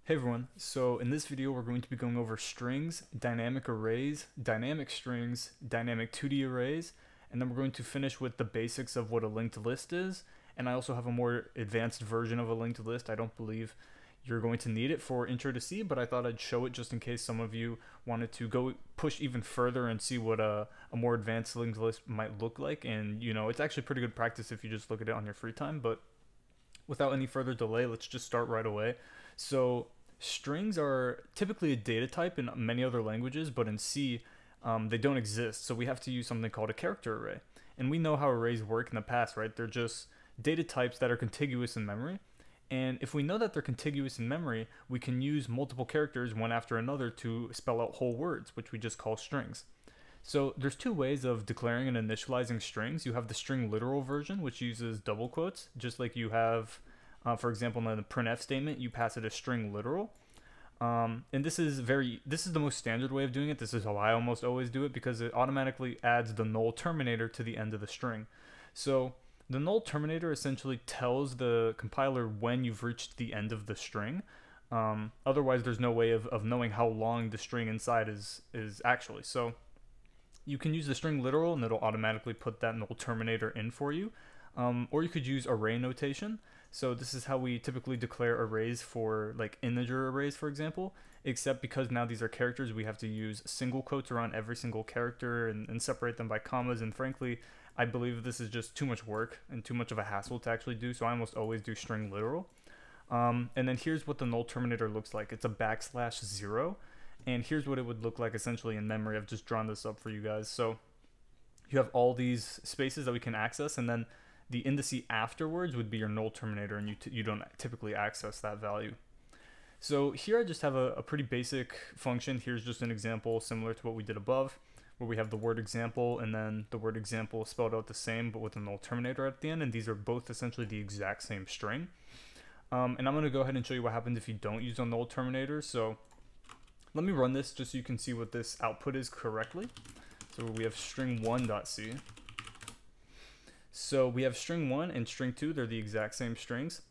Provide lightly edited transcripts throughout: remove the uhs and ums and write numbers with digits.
Hey everyone, so in this video we're going to be going over strings, dynamic arrays, dynamic strings, dynamic 2D arrays, and then we're going to finish with the basics of what a linked list is, and I also have a more advanced version of a linked list. I don't believe you're going to need it for Intro to C, but I thought I'd show it just in case some of you wanted to go push even further and see what a more advanced linked list might look like, and it's actually pretty good practice if you just look at it on your free time. But without any further delay, let's just start right away. So strings are typically a data type in many other languages, but in C, they don't exist. So we have to use something called a character array. And we know how arrays work in the past, right? They're just data types that are contiguous in memory. And if we know that they're contiguous in memory, we can use multiple characters one after another to spell out whole words, which we just call strings. So there's two ways of declaring and initializing strings. You have the string literal version, which uses double quotes, just like you have for example, in the printf statement, you pass it a string literal. And this is the most standard way of doing it. This is how I almost always do it because it automatically adds the null terminator to the end of the string. So the null terminator essentially tells the compiler when you've reached the end of the string. Otherwise, there's no way of knowing how long the string inside is actually. So you can use the string literal and it'll automatically put that null terminator in for you. Or you could use array notation. So this is how we typically declare arrays for like integer arrays, for example, except because now these are characters, we have to use single quotes around every single character and separate them by commas. And frankly, I believe this is just too much work and too much of a hassle to actually do. So I almost always do string literal. And then here's what the null terminator looks like. It's a \0. And here's what it would look like essentially in memory. I've just drawn this up for you guys. So you have all these spaces that we can access, and then the indice afterwards would be your null terminator, and you don't typically access that value. So here I just have a pretty basic function. Here's just an example similar to what we did above, where we have the word example and then the word example spelled out the same but with a null terminator at the end, and these are both essentially the exact same string. And I'm going to go ahead and show you what happens if you don't use a null terminator. So let me run this just so you can see what this output is correctly. So we have string1.c. So we have string 1 and string 2, they're the exact same strings.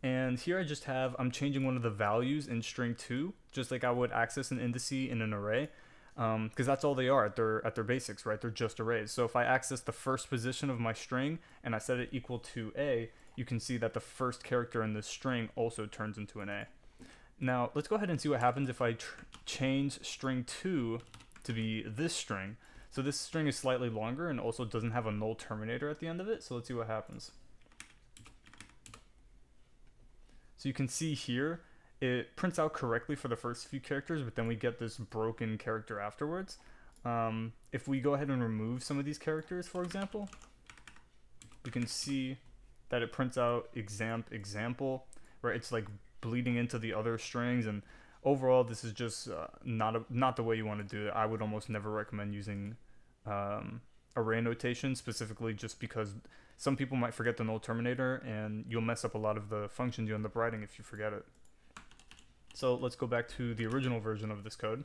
And here I just have, I'm changing one of the values in string 2, just like I would access an indice in an array, because that's all they are at their basics, right? They're just arrays. So if I access the first position of my string and I set it equal to A, you can see that the first character in this string also turns into an A. Now let's go ahead and see what happens if I change string 2 to be this string. So this string is slightly longer and also doesn't have a null terminator at the end of it. So let's see what happens. So you can see here, it prints out correctly for the first few characters, but then we get this broken character afterwards. If we go ahead and remove some of these characters, for example, we can see that it prints out example, right? It's like bleeding into the other strings, and overall, this is just not the way you want to do it. I would almost never recommend using array notation, specifically just because some people might forget the null terminator and you'll mess up a lot of the functions you end up writing if you forget it. So let's go back to the original version of this code.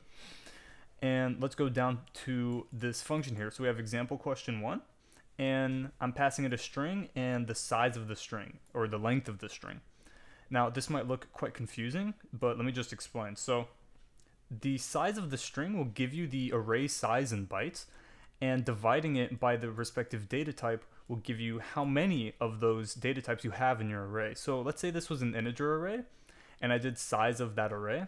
And let's go down to this function here. So we have example question 1, and I'm passing it a string and the size of the string, or the length of the string. Now, this might look quite confusing, but let me just explain. So the size of the string will give you the array size in bytes, and dividing it by the respective data type will give you how many of those data types you have in your array. So let's say this was an integer array, and I did size of that array.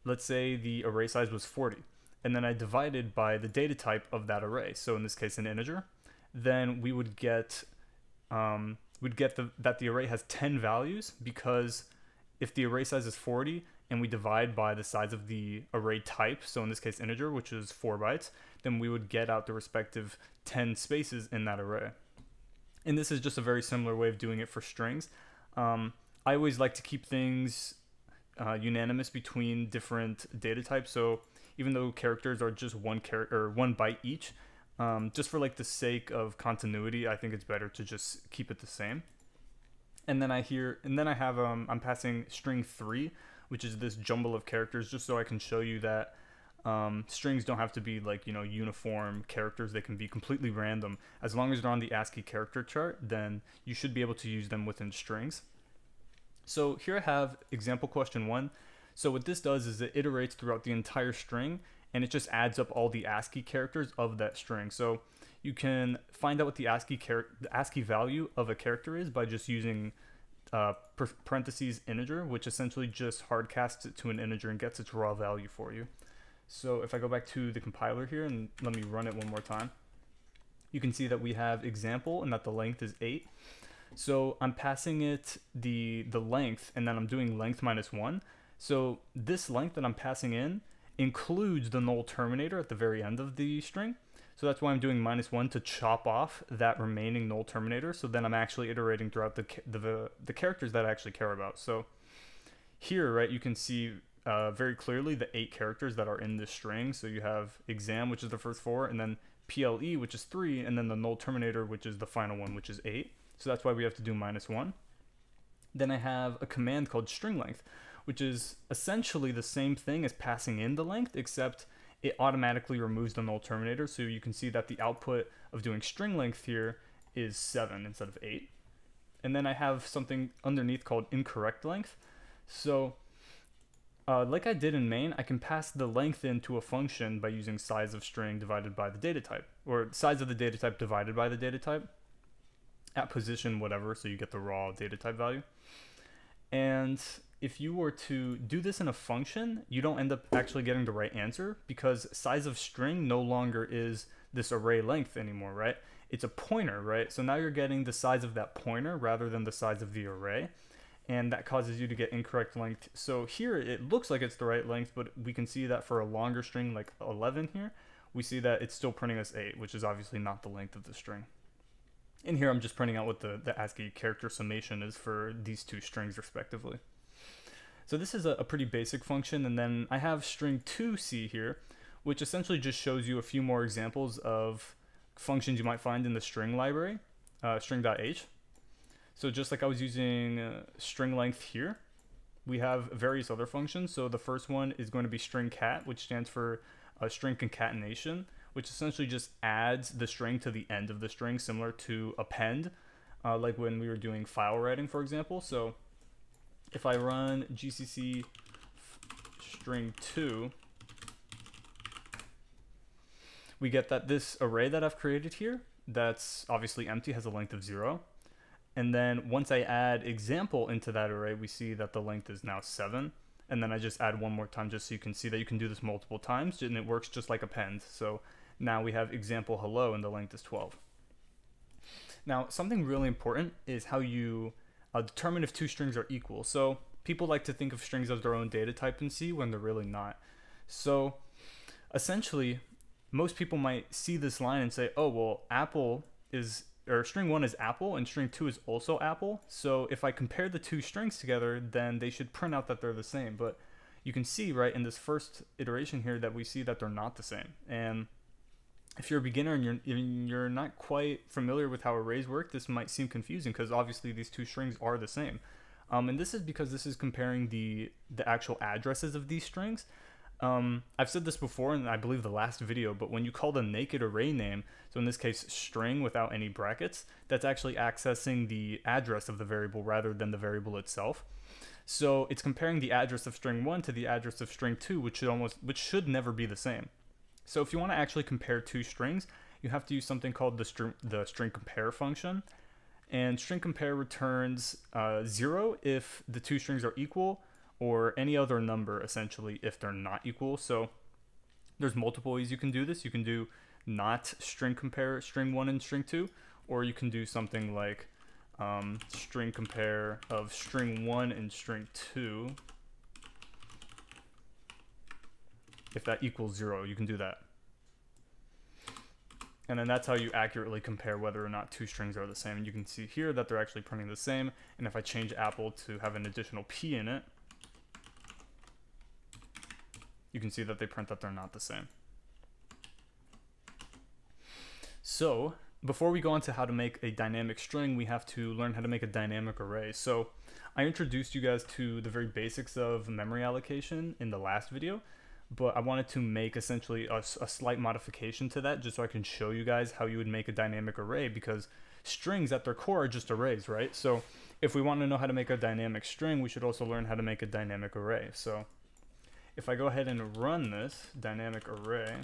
Let's say the array size was 40, and then I divided by the data type of that array. So in this case, an integer. Then we would get that the array has 10 values, because if the array size is 40 and we divide by the size of the array type, so in this case integer, which is 4 bytes, then we would get out the respective 10 spaces in that array. And this is just a very similar way of doing it for strings. I always like to keep things unanimous between different data types. So even though characters are just one byte each, just for like the sake of continuity, I think it's better to just keep it the same. And then I'm passing string 3, which is this jumble of characters, just so I can show you that strings don't have to be like, uniform characters. They can be completely random. As long as they're on the ASCII character chart, then you should be able to use them within strings. So here I have example question 1. So what this does is it iterates throughout the entire string, and it just adds up all the ASCII characters of that string. So you can find out what the ASCII value of a character is by just using parentheses integer, which essentially just hard casts it to an integer and gets its raw value for you. So if I go back to the compiler here and let me run it one more time, you can see that we have example and that the length is 8. So I'm passing it the length, and then I'm doing length minus 1. So this length that I'm passing in includes the null terminator at the very end of the string. So that's why I'm doing -1 to chop off that remaining null terminator. So then I'm actually iterating throughout the characters that I actually care about. So here, right, you can see very clearly the 8 characters that are in this string. So you have exam, which is the first 4, and then PLE, which is 3, and then the null terminator, which is the final one, which is 8. So that's why we have to do -1. Then I have a command called string length, which is essentially the same thing as passing in the length, except it automatically removes the null terminator. So you can see that the output of doing string length here is 7 instead of 8. And then I have something underneath called incorrect length. So like I did in main, I can pass the length into a function by using size of string divided by the data type, or size of the data type divided by the data type at position whatever, so you get the raw data type value. And if you were to do this in a function, you don't end up actually getting the right answer, because size of string no longer is this array length anymore, right? It's a pointer, right? So now you're getting the size of that pointer rather than the size of the array, and that causes you to get incorrect length. So here it looks like it's the right length, but we can see that for a longer string like 11 here, we see that it's still printing us 8, which is obviously not the length of the string. In here, I'm just printing out what the ASCII character summation is for these two strings respectively. So this is a pretty basic function, and then I have string2c here, which essentially just shows you a few more examples of functions you might find in the string library, string.h. So just like I was using string length here, we have various other functions. So the first one is going to be string cat, which stands for string concatenation, which essentially just adds the string to the end of the string, similar to append, like when we were doing file writing, for example. So if I run gcc string2, we get that this array that I've created here, that's obviously empty, has a length of 0. And then once I add example into that array, we see that the length is now 7. And then I just add one more time just so you can see that you can do this multiple times, and it works just like append. So now we have example hello, and the length is 12. Now, something really important is how you determine if two strings are equal. So people like to think of strings as their own data type in C when they're really not. So essentially, most people might see this line and say, oh, well, apple is, or string 1 is apple and string 2 is also apple. So if I compare the two strings together, then they should print out that they're the same. But you can see, right, in this first iteration here that we see that they're not the same. And if you're a beginner and you're not quite familiar with how arrays work, this might seem confusing because obviously these two strings are the same. And this is because this is comparing the actual addresses of these strings. I've said this before in I believe the last video, but when you call the naked array name, so in this case string without any brackets, that's actually accessing the address of the variable rather than the variable itself. So it's comparing the address of string 1 to the address of string 2, which should never be the same. So if you want to actually compare two strings, you have to use something called the string compare function. And string compare returns 0 if the two strings are equal, or any other number essentially if they're not equal. So there's multiple ways you can do this. You can do not string compare string 1 and string 2, or you can do something like string compare of string 1 and string 2. If that equals 0, you can do that. And then that's how you accurately compare whether or not two strings are the same. And you can see here that they're actually printing the same. And if I change apple to have an additional P in it, you can see that they print that they're not the same. So before we go on to how to make a dynamic string, we have to learn how to make a dynamic array. So I introduced you guys to the very basics of memory allocation in the last video, but I wanted to make essentially a slight modification to that just so I can show you guys how you would make a dynamic array, because strings at their core are just arrays, right? So if we want to know how to make a dynamic string, we should also learn how to make a dynamic array. So if I go ahead and run this dynamic array,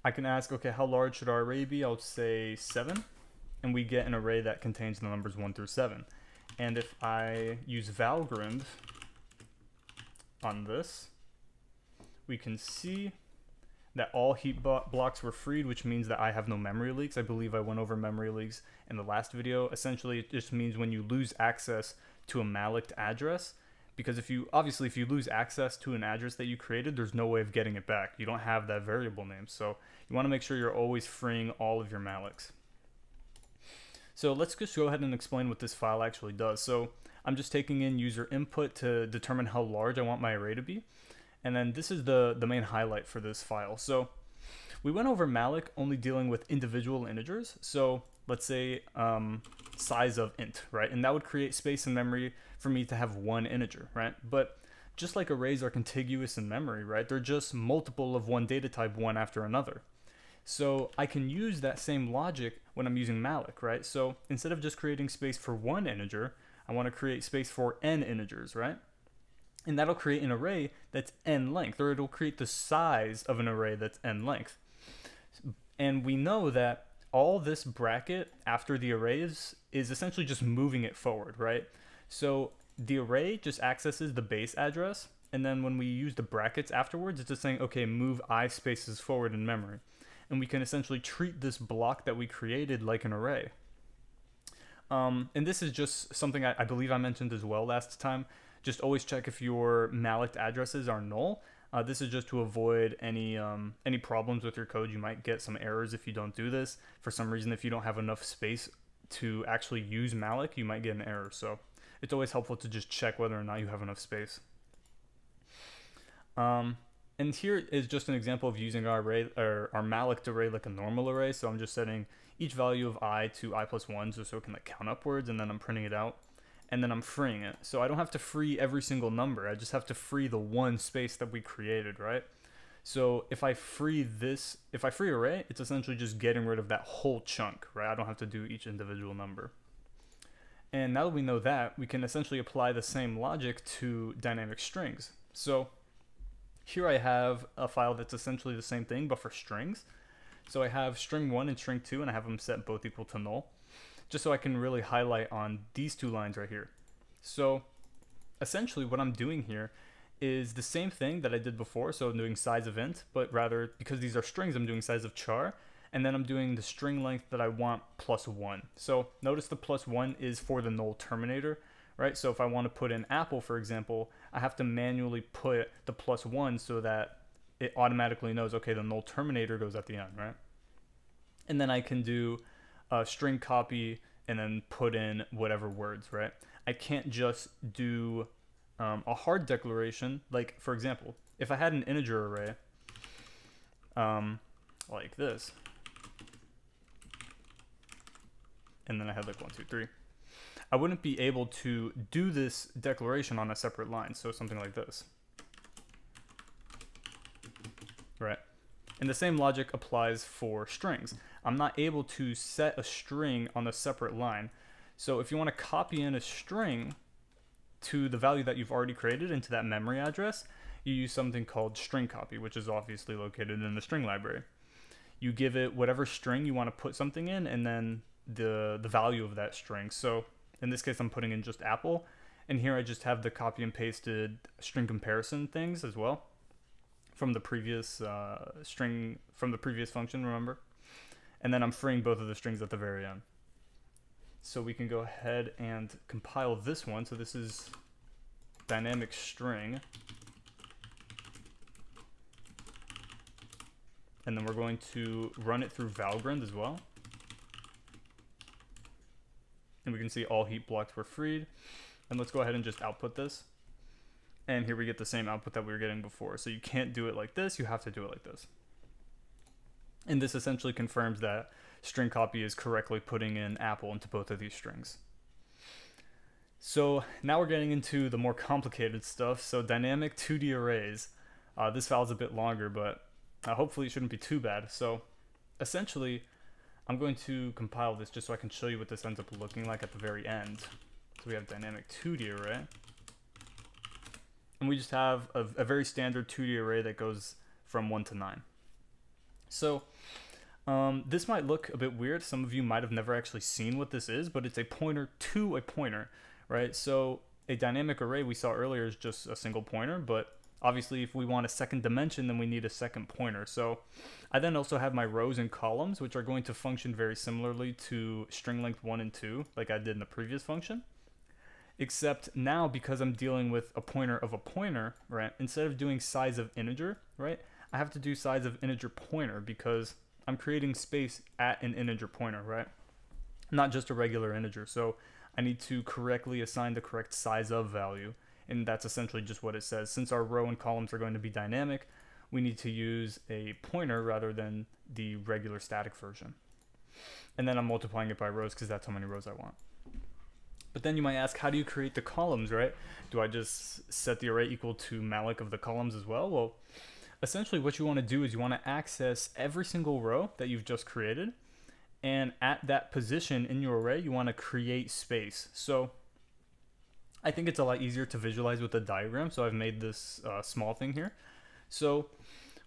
I can ask, okay, how large should our array be? I'll say 7, and we get an array that contains the numbers 1 through 7. And if I use valgrind on this, we can see that all heap blocks were freed, which means that I have no memory leaks. I believe I went over memory leaks in the last video. Essentially, it just means when you lose access to a malloc address, because if you lose access to an address that you created, there's no way of getting it back. You don't have that variable name. So you want to make sure you're always freeing all of your mallocs. So let's just go ahead and explain what this file actually does. So I'm just taking in user input to determine how large I want my array to be. And then this is the main highlight for this file. So we went over malloc only dealing with individual integers. So let's say size of int, right? And that would create space in memory for me to have one integer, right? But just like arrays are contiguous in memory, right? They're just multiple of one data type, one after another. So I can use that same logic when I'm using malloc, right? So instead of just creating space for one integer, I want to create space for n integers, right? And that'll create an array that's n length, or it'll create the size of an array that's n length. And we know that all this bracket after the array is essentially just moving it forward, right? So the array just accesses the base address, and then when we use the brackets afterwards, it's just saying, okay, move I spaces forward in memory. And we can essentially treat this block that we created like an array. And this is just something I believe I mentioned as well last time. Just always check if your malloc addresses are null. This is just to avoid any problems with your code. You might get some errors if you don't do this. For some reason, if you don't have enough space to actually use malloc, you might get an error. So it's always helpful to just check whether or not you have enough space. And here is just an example of using our array, or our malloc array, like a normal array. So I'm just setting each value of I to I plus 1 so it can like count upwards, and then I'm printing it out. And then I'm freeing it. So I don't have to free every single number. I just have to free the one space that we created, right? So if I free array, it's essentially just getting rid of that whole chunk, right? I don't have to do each individual number. And now that we know that, we can essentially apply the same logic to dynamic strings. So here I have a file that's essentially the same thing, but for strings. So I have string 1 and string 2, and I have them set both equal to null, just so I can really highlight on these two lines right here. So essentially what I'm doing here is the same thing that I did before. So I'm doing size of int, but rather because these are strings, I'm doing size of char, and then I'm doing the string length that I want plus 1. So notice the plus 1 is for the null terminator, right? So if I want to put in apple, for example, I have to manually put the plus 1 so that it automatically knows, okay, the null terminator goes at the end, right? And then I can do string copy and then put in whatever words, right? I can't just do a hard declaration. Like, for example, if I had an integer array like this, and then I had like 1, 2, 3, I wouldn't be able to do this declaration on a separate line. So something like this, right? And the same logic applies for strings. I'm not able to set a string on a separate line. So if you want to copy in a string to the value that you've already created into that memory address, you use something called string copy, which is obviously located in the string library. You give it whatever string you want to put something in, and then the value of that string. So in this case, I'm putting in just apple, and here I just have the copy and pasted string comparison things as well from the previous function, remember? And then I'm freeing both of the strings at the very end. So we can go ahead and compile this one. So this is dynamic string. And then we're going to run it through valgrind as well. And we can see all heap blocks were freed. And let's go ahead and just output this. And here we get the same output that we were getting before. So you can't do it like this, you have to do it like this. And this essentially confirms that string copy is correctly putting in apple into both of these strings. So now we're getting into the more complicated stuff. So dynamic 2D arrays. This file is a bit longer, but hopefully it shouldn't be too bad. So essentially, I'm going to compile this just so I can show you what this ends up looking like at the very end. So we have dynamic 2D array. And we just have a very standard 2D array that goes from 1 to 9. So this might look a bit weird. Some of you might have never actually seen what this is, but it's a pointer to a pointer, right? So a dynamic array we saw earlier is just a single pointer, but obviously if we want a second dimension, then we need a second pointer. So I then also have my rows and columns, which are going to function very similarly to string length 1 and 2, like I did in the previous function. Except now, because I'm dealing with a pointer of a pointer, right, instead of doing size of integer, right, I have to do size of integer pointer because I'm creating space at an integer pointer, right? Not just a regular integer. So I need to correctly assign the correct size of value. And that's essentially just what it says. Since our row and columns are going to be dynamic, we need to use a pointer rather than the regular static version. And then I'm multiplying it by rows because that's how many rows I want. But then you might ask, how do you create the columns, right? Do I just set the array equal to malloc of the columns as well? Well, essentially what you want to do is you want to access every single row that you've just created. And at that position in your array, you want to create space. So I think it's a lot easier to visualize with a diagram. So I've made this small thing here. So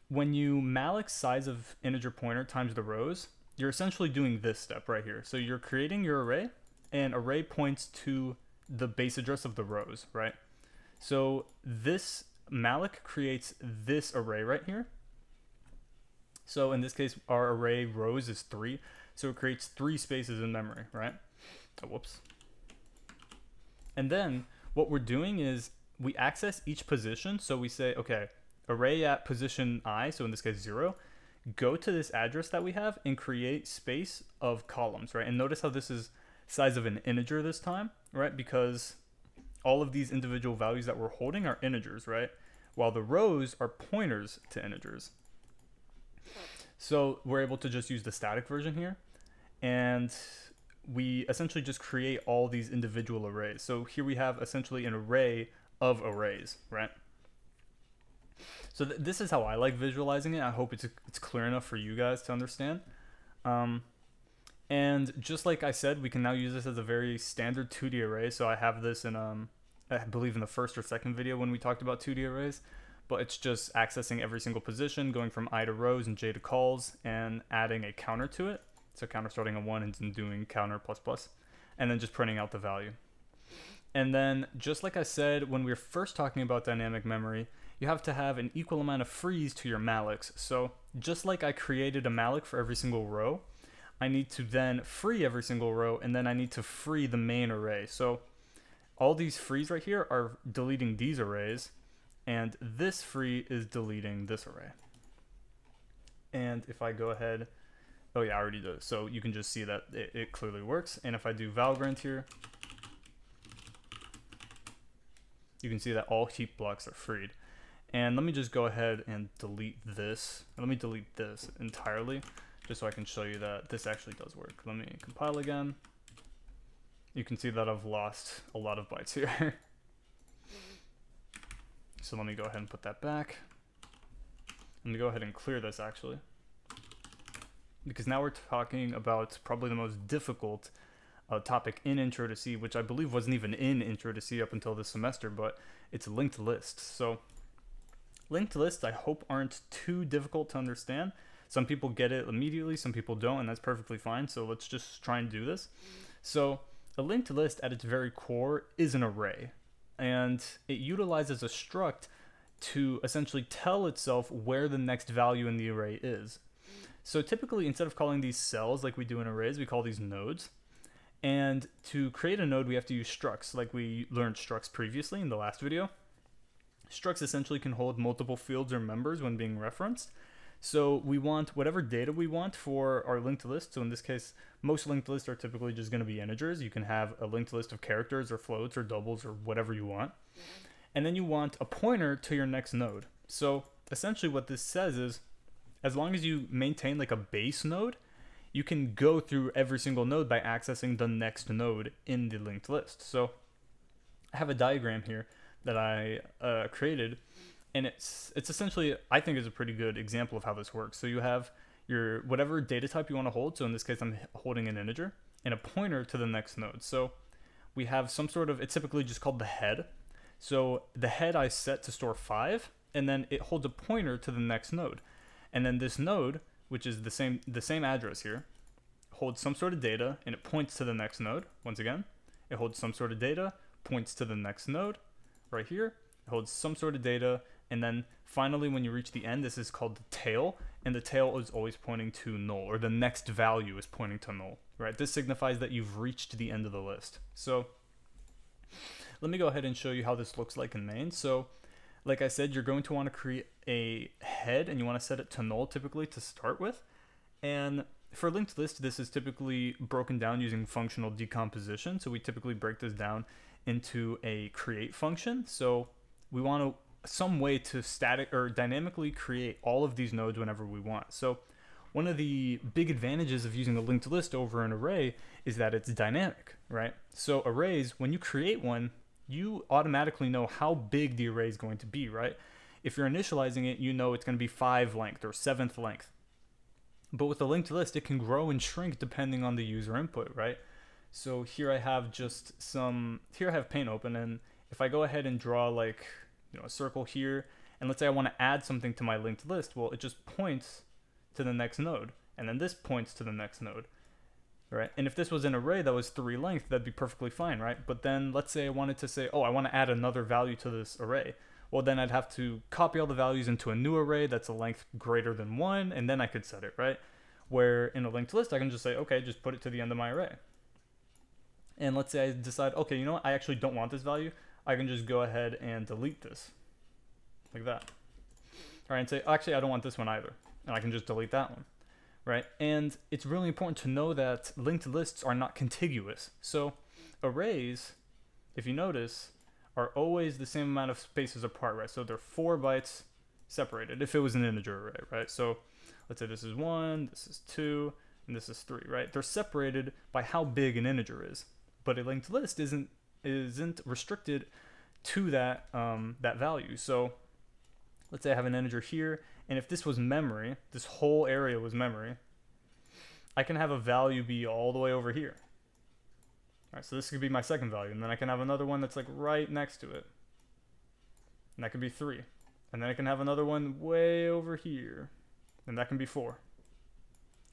when you malloc size of integer pointer times the rows, you're essentially doing this step right here. So you're creating your array, and array points to the base address of the rows, right? So this malloc creates this array right here. So in this case, our array rows is 3. So it creates 3 spaces in memory, right? Oh, whoops. And then what we're doing is we access each position. So we say, okay, array at position I, so in this case 0, go to this address that we have and create space of columns, right? And notice how this is size of an integer this time, right? Because all of these individual values that we're holding are integers, right? While the rows are pointers to integers. So we're able to just use the static version here, and we essentially just create all these individual arrays. So here we have essentially an array of arrays, right? So this is how I like visualizing it. I hope it's clear enough for you guys to understand. And just like I said, we can now use this as a very standard 2D array. So I have this in, I believe in the first or second video when we talked about 2D arrays, but it's just accessing every single position, going from I to rows and j to calls, and adding a counter to it. So counter starting at 1 and doing counter plus plus, and then just printing out the value. And then just like I said, when we were first talking about dynamic memory, you have to have an equal amount of frees to your mallocs. So just like I created a malloc for every single row, I need to then free every single row, and then I need to free the main array. So all these frees right here are deleting these arrays, and this free is deleting this array. And if I go ahead, oh yeah, I already did. So you can just see that it clearly works. And if I do valgrant here, you can see that all heap blocks are freed. And let me just go ahead and delete this. Let me delete this entirely, just so I can show you that this actually does work. Let me compile again. You can see that I've lost a lot of bytes here. So let me go ahead and put that back. Let me go ahead and clear this actually, because now we're talking about probably the most difficult topic in Intro to C, which I believe wasn't even in Intro to C up until this semester, but it's linked lists. So linked lists, I hope, aren't too difficult to understand. Some people get it immediately, some people don't, and that's perfectly fine. So let's just try and do this. So a linked list at its very core is an array, and it utilizes a struct to essentially tell itself where the next value in the array is. So typically, instead of calling these cells like we do in arrays, we call these nodes. And to create a node, we have to use structs, like we learned structs previously in the last video. Structs essentially can hold multiple fields or members when being referenced. So we want whatever data we want for our linked list. So in this case, most linked lists are typically just going to be integers. You can have a linked list of characters or floats or doubles or whatever you want. And then you want a pointer to your next node. So essentially what this says is, as long as you maintain like a base node, you can go through every single node by accessing the next node in the linked list. So I have a diagram here that I created, and it's essentially, I think, is a pretty good example of how this works. So you have your whatever data type you want to hold. So in this case, I'm holding an integer and a pointer to the next node. So we have some sort of, it's typically just called the head. So the head I set to store 5, and then it holds a pointer to the next node. And then this node, which is the same address here, holds some sort of data, and it points to the next node. Once again, it holds some sort of data, points to the next node. Right here, it holds some sort of data, and then finally when you reach the end, this is called the tail, and the tail is always pointing to null, or the next value is pointing to null, right? This signifies that you've reached the end of the list. So let me go ahead and show you how this looks like in main. So like I said, you're going to want to create a head, and you want to set it to null typically to start with. And for linked list, this is typically broken down using functional decomposition. So we typically break this down into a create function. So we want some way to static or dynamically create all of these nodes whenever we want. So one of the big advantages of using a linked list over an array is that it's dynamic, right? So arrays, when you create one, you automatically know how big the array is going to be, right? If you're initializing it, you know it's going to be 5 length or 7th length. But with a linked list, it can grow and shrink depending on the user input, right? So here I have here I have Paint open, and if I go ahead and draw like, a circle here, and let's say I want to add something to my linked list, well, it just points to the next node, and then this points to the next node, right? And if this was an array that was 3 length, that'd be perfectly fine, right? But then let's say I wanted to say, oh, I want to add another value to this array. Well, then I'd have to copy all the values into a new array that's a length greater than 1, and then I could set it, right? Where in a linked list, I can just say, okay, just put it to the end of my array. And let's say I decide, okay, you know what? I actually don't want this value. I can just go ahead and delete this, like that. All right, and say, actually, I don't want this one either. And I can just delete that one, right? And it's really important to know that linked lists are not contiguous. So arrays, if you notice, are always the same amount of spaces apart, right? So they're 4 bytes separated if it was an integer array, right? So let's say this is 1, this is 2, and this is 3, right? They're separated by how big an integer is. But a linked list isn't restricted to that that value. So let's say I have an integer here, and if this was memory, this whole area was memory, I can have a value be all the way over here. All right, so this could be my second value, and then I can have another one that's like right next to it, and that could be 3. And then I can have another one way over here, and that can be 4.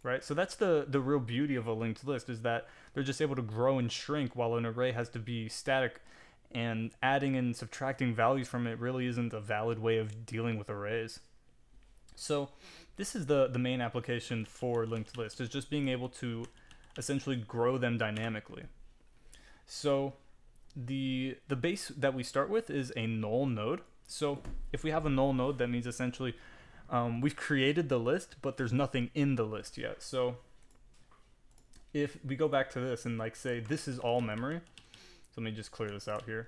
Right? So that's the real beauty of a linked list, is that they're just able to grow and shrink while an array has to be static, and adding and subtracting values from it really isn't a valid way of dealing with arrays. So this is the main application for linked list, is just being able to essentially grow them dynamically. So the base that we start with is a null node. So if we have a null node, that means essentially we've created the list, but there's nothing in the list yet. So if we go back to this and like say this is all memory, so let me just clear this out here.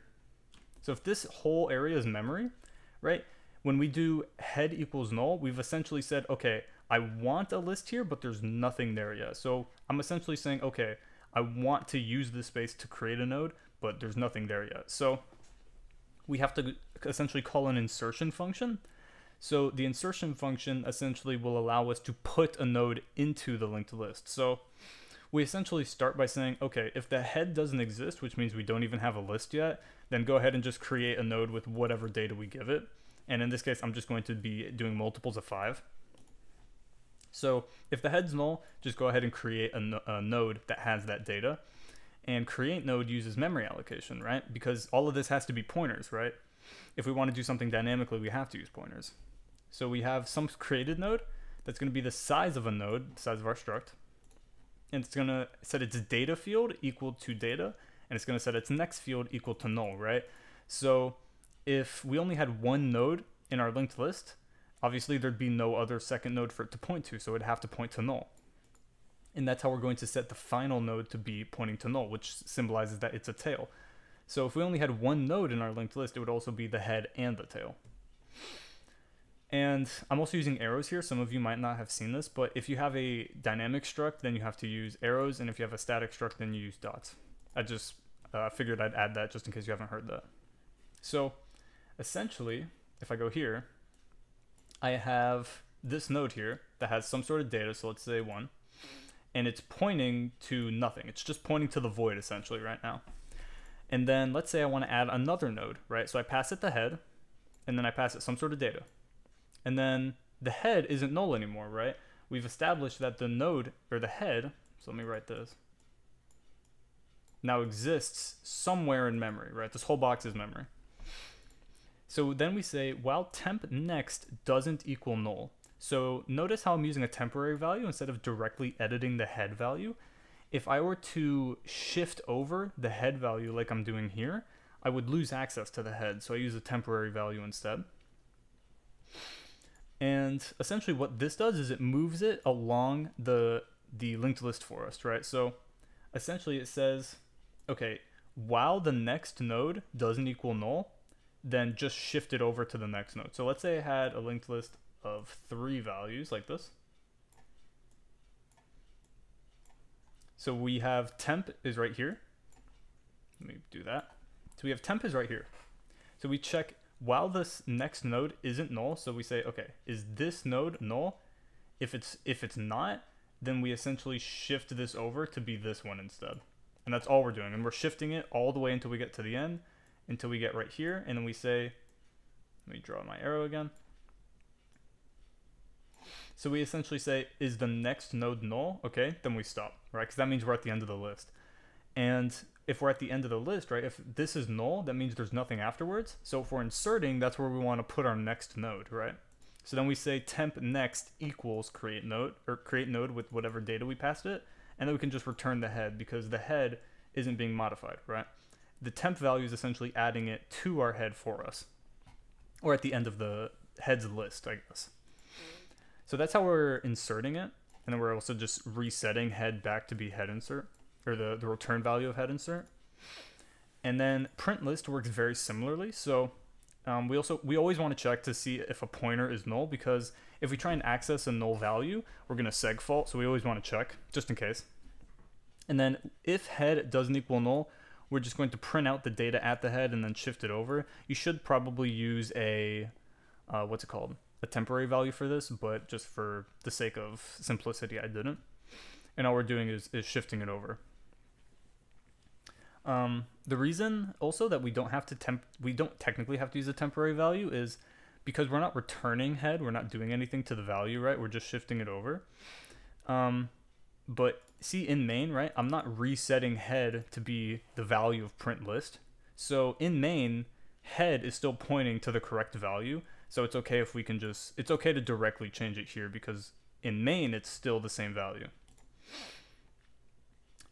So if this whole area is memory, right? When we do head equals null, we've essentially said, okay, I want a list here, but there's nothing there yet. So I'm essentially saying, okay, I want to use this space to create a node, but there's nothing there yet. So we have to essentially call an insertion function. So the insertion function essentially will allow us to put a node into the linked list. So we essentially start by saying, okay, if the head doesn't exist, which means we don't even have a list yet, then go ahead and just create a node with whatever data we give it. And in this case, I'm just going to be doing multiples of 5. So if the head's null, just go ahead and create a node that has that data. And create node uses memory allocation, right? Because all of this has to be pointers, right? If we want to do something dynamically, we have to use pointers. So we have some created node that's going to be the size of a node, the size of our struct. And it's going to set its data field equal to data, and it's going to set its next field equal to null, right? So if we only had one node in our linked list, obviously there'd be no other second node for it to point to, so it'd have to point to null. And that's how we're going to set the final node to be pointing to null, which symbolizes that it's a tail. So if we only had one node in our linked list, it would also be the head and the tail. And I'm also using arrows here. Some of you might not have seen this, but if you have a dynamic struct, then you have to use arrows, and if you have a static struct, then you use dots. I just figured I'd add that just in case you haven't heard that. So essentially, if I go here, I have this node here that has some sort of data, so let's say 1, and it's pointing to nothing. It's just pointing to the void essentially right now. And then let's say I want to add another node, right? So I pass it the head, and then I pass it some sort of data. And then the head isn't null anymore, right? We've established that the node, or the head, so let me write this, now exists somewhere in memory, right? This whole box is memory. So then we say, while temp next doesn't equal null. So notice how I'm using a temporary value instead of directly editing the head value. If I were to shift over the head value like I'm doing here, I would lose access to the head. So I use a temporary value instead. And essentially what this does is it moves it along the linked list for us, right? So essentially it says, okay, while the next node doesn't equal null, then just shift it over to the next node. So let's say I had a linked list of 3 values like this. So we have temp is right here. Let me do that. So we have temp is right here. So we check while this next node isn't null. So we say, okay, is this node null? If it's not, then we essentially shift this over to be this one instead. And that's all we're doing. And we're shifting it all the way until we get to the end, until we get right here. And then we say, let me draw my arrow again. So we essentially say, is the next node null? Okay, then we stop, right? Because that means we're at the end of the list. And if we're at the end of the list, right, if this is null, that means there's nothing afterwards. So if we're inserting, that's where we want to put our next node, right? So then we say temp next equals create node, or create node with whatever data we passed it. And then we can just return the head because the head isn't being modified, right? The temp value is essentially adding it to our head for us, or at the end of the heads list, I guess. So that's how we're inserting it. And then we're also just resetting head back to be head insert, or the return value of head insert. And then print list works very similarly. So we always want to check to see if a pointer is null, because if we try and access a null value, we're going to segfault. So we always want to check just in case. And then if head doesn't equal null, we're just going to print out the data at the head and then shift it over. You should probably use a, what's it called? A temporary value for this, but just for the sake of simplicity, I didn't. And all we're doing is shifting it over. The reason also that we don't technically have to use a temporary value is because we're not returning head, we're not doing anything to the value, right? We're just shifting it over. But see in main, right? I'm not resetting head to be the value of print list. So in main, head is still pointing to the correct value. So it's okay if we can just, it's okay to directly change it here because in main, it's still the same value.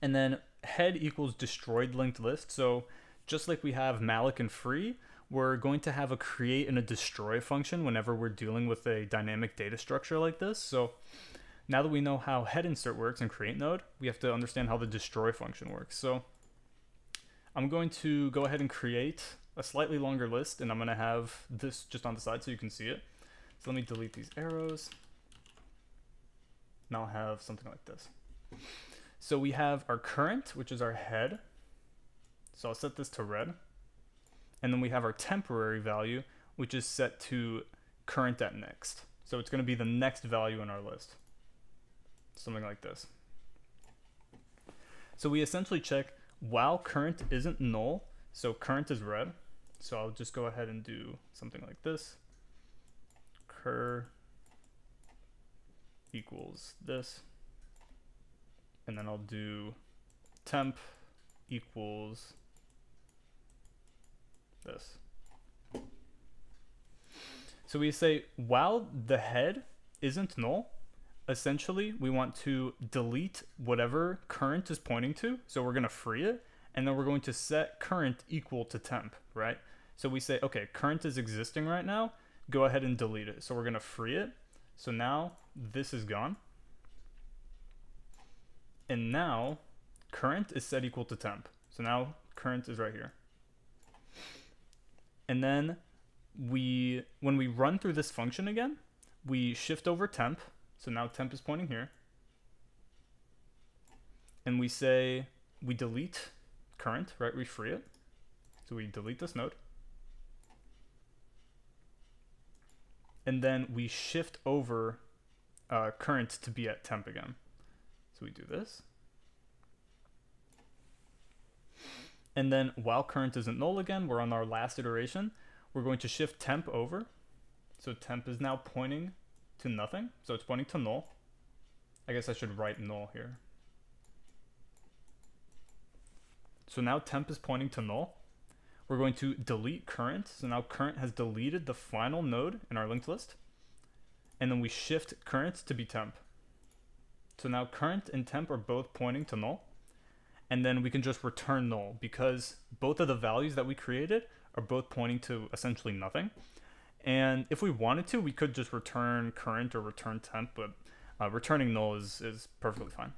And then head equals destroyed linked list. So just like we have malloc and free, we're going to have a create and a destroy function whenever we're dealing with a dynamic data structure like this. So now that we know how head insert works in create node, we have to understand how the destroy function works. So I'm going to go ahead and create a slightly longer list, and I'm going to have this just on the side so you can see it. So let me delete these arrows. Now I'll have something like this. So we have our current, which is our head. So I'll set this to red. And then we have our temporary value, which is set to current at next. So it's going to be the next value in our list. Something like this. So we essentially check while current isn't null, so current is red. So I'll just go ahead and do something like this. Cur equals this. And then I'll do temp equals this. So we say while the head isn't null, essentially we want to delete whatever current is pointing to. So we're going to free it, and then we're going to set current equal to temp, right? So we say, okay, current is existing right now, go ahead and delete it. So we're going to free it. So now this is gone. And now current is set equal to temp. So now current is right here. And then when we run through this function again, we shift over temp. So now temp is pointing here. And we say, we delete current, right? We free it. So we delete this node. And then we shift over current to be at temp again. So we do this. And then while current isn't null again, we're on our last iteration, we're going to shift temp over. So temp is now pointing to nothing, so it's pointing to null. I guess I should write null here. So now temp is pointing to null. We're going to delete current. So now current has deleted the final node in our linked list. And then we shift current to be temp. So now current and temp are both pointing to null. And then we can just return null because both of the values that we created are both pointing to essentially nothing. And if we wanted to, we could just return current or return temp, but returning null is perfectly fine.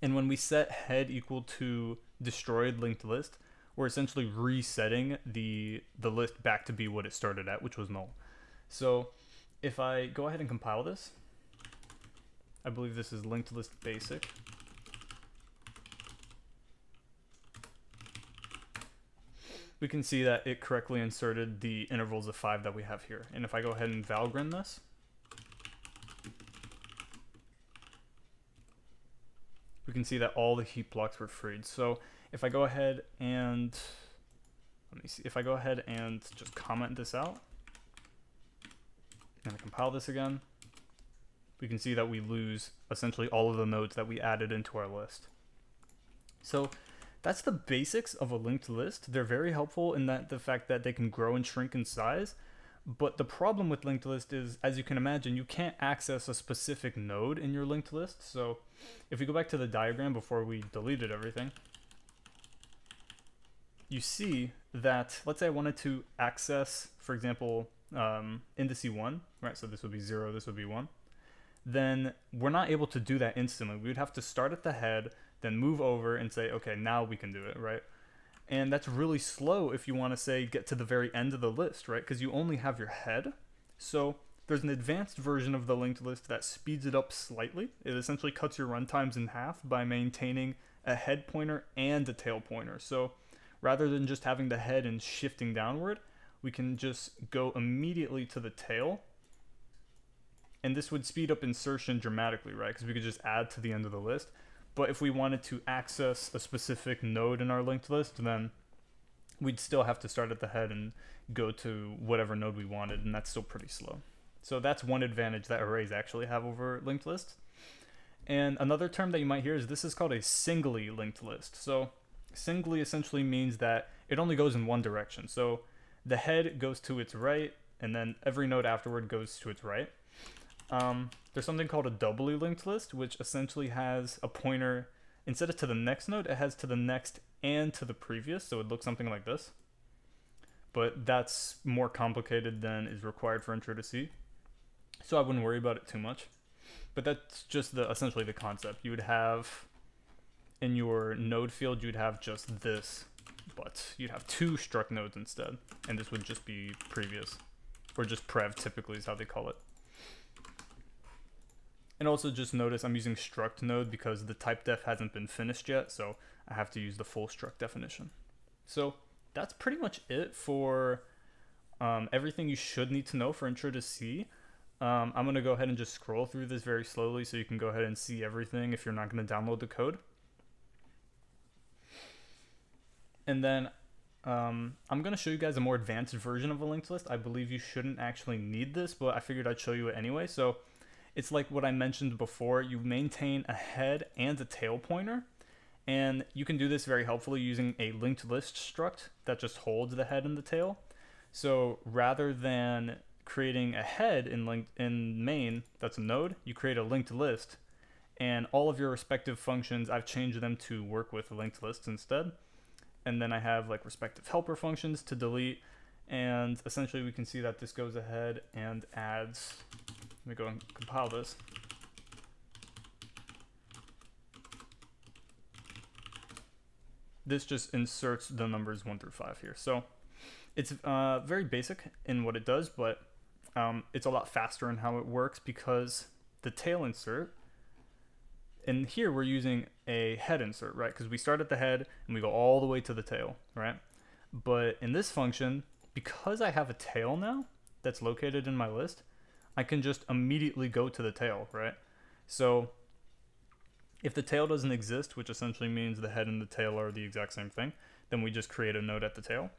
And when we set head equal to destroyed linked list, we're essentially resetting the list back to be what it started at, which was null. So if I go ahead and compile this, I believe this is linked list basic. We can see that it correctly inserted the intervals of 5 that we have here. And if I go ahead and valgrind this, we can see that all the heap blocks were freed. So if I go ahead and, let me see, if I go ahead and just comment this out, and I compile this again, we can see that we lose essentially all of the nodes that we added into our list. So that's the basics of a linked list. They're very helpful in that the fact that they can grow and shrink in size. But the problem with linked list is, as you can imagine, you can't access a specific node in your linked list. So if we go back to the diagram before we deleted everything, you see that, let's say I wanted to access, for example, indice 1, right? So this would be 0, this would be 1. Then we're not able to do that instantly. We would have to start at the head, then move over and say, okay, now we can do it, right? And that's really slow if you want to say get to the very end of the list, right? Because you only have your head. So there's an advanced version of the linked list that speeds it up slightly. It essentially cuts your runtimes in half by maintaining a head pointer and a tail pointer. So rather than just having the head and shifting downward, we can just go immediately to the tail. And this would speed up insertion dramatically, right? Because we could just add to the end of the list. But if we wanted to access a specific node in our linked list, then we'd still have to start at the head and go to whatever node we wanted, and that's still pretty slow. So that's one advantage that arrays actually have over linked lists. And another term that you might hear is this is called a singly linked list. So singly essentially means that it only goes in one direction. So the head goes to its right, and then every node afterward goes to its right. There's something called a doubly linked list, which essentially has a pointer, instead of to the next node, it has to the next and to the previous, so it looks something like this. But that's more complicated than is required for Intro to C, so I wouldn't worry about it too much. But that's just essentially the concept. You would have, in your node field, you'd have just this, but you'd have 2 struct nodes instead, and this would just be previous, or just prev typically is how they call it. And also just notice I'm using struct node because the type def hasn't been finished yet, so I have to use the full struct definition. So that's pretty much it for everything you should need to know for Intro to C. I'm going to go ahead and just scroll through this very slowly so you can go ahead and see everything if you're not going to download the code. And then I'm going to show you guys a more advanced version of a linked list. I believe you shouldn't actually need this, but I figured I'd show you it anyway. So it's like what I mentioned before. You maintain a head and a tail pointer, and you can do this very helpfully using a linked list struct that just holds the head and the tail. So rather than creating a head in main that's a node, you create a linked list, and all of your respective functions, I've changed them to work with linked lists instead. And then I have like respective helper functions to delete, and essentially we can see that this goes ahead and adds. Let me go and compile this. This just inserts the numbers 1 through 5 here. So it's very basic in what it does, but it's a lot faster in how it works because the tail insert, and here we're using a head insert, right? Because we start at the head and we go all the way to the tail, right? But in this function, because I have a tail now that's located in my list, I can just immediately go to the tail, right? So if the tail doesn't exist, which essentially means the head and the tail are the exact same thing, then we just create a node at the tail.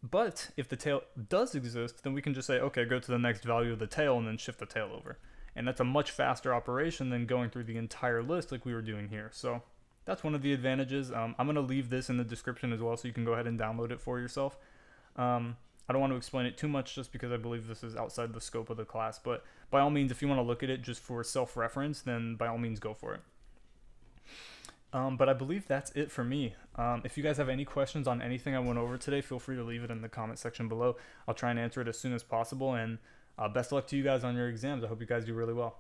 But if the tail does exist, then we can just say, okay, go to the next value of the tail and then shift the tail over. And that's a much faster operation than going through the entire list like we were doing here. So that's one of the advantages. I'm going to leave this in the description as well, so you can go ahead and download it for yourself. I don't want to explain it too much just because I believe this is outside the scope of the class, but by all means, if you want to look at it just for self-reference, then by all means go for it. But I believe that's it for me. If you guys have any questions on anything I went over today, feel free to leave it in the comment section below. I'll try and answer it as soon as possible, and best of luck to you guys on your exams. I hope you guys do really well.